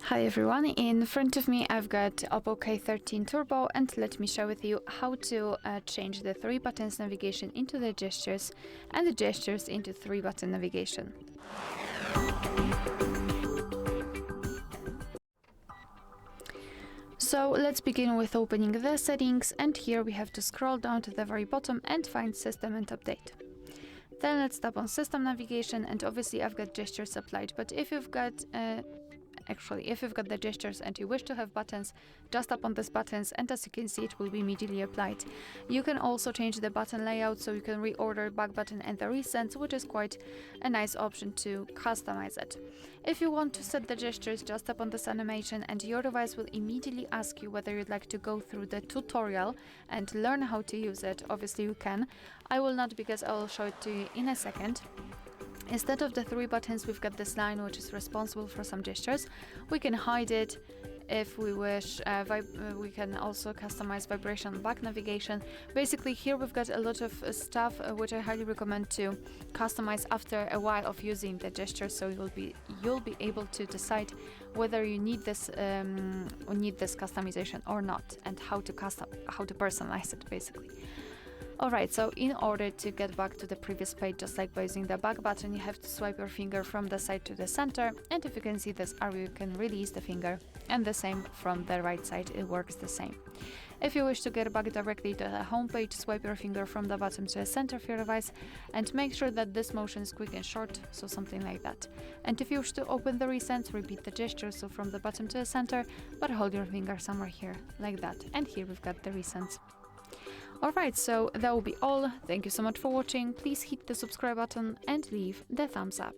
Hi everyone, in front of me I've got OPPO K13 Turbo, and let me share with you how to change the 3 buttons navigation into the gestures and the gestures into 3 button navigation. So let's begin with opening the settings, and here we have to scroll down to the very bottom and find System and Update. Then let's tap on System Navigation, and obviously I've got gestures applied, but if you've got the gestures and you wish to have buttons, just tap on these buttons, and as you can see, it will be immediately applied. You can also change the button layout, so you can reorder back button and the recents, which is quite a nice option to customize it. If you want to set the gestures, just tap on this animation and your device will immediately ask you whether you'd like to go through the tutorial and learn how to use it. Obviously you can. I will not, because I will show it to you in a second. Instead of the 3 buttons, we've got this line which is responsible for some gestures. We can hide it if we wish. We can also customize vibration back navigation. Basically here we've got a lot of stuff which I highly recommend to customize after a while of using the gestures, so you'll be able to decide whether you need this customization or not, and how to personalize it basically. Alright, so in order to get back to the previous page, just like by using the back button, you have to swipe your finger from the side to the center, and if you can see this arrow, you can release the finger, and the same from the right side, it works the same. If you wish to get back directly to the home page, swipe your finger from the bottom to the center of your device, and make sure that this motion is quick and short, so something like that. And if you wish to open the recents, repeat the gesture, so from the bottom to the center, but hold your finger somewhere here, like that. And here we've got the recents. Alright, so that will be all. Thank you so much for watching. Please hit the subscribe button and leave the thumbs up.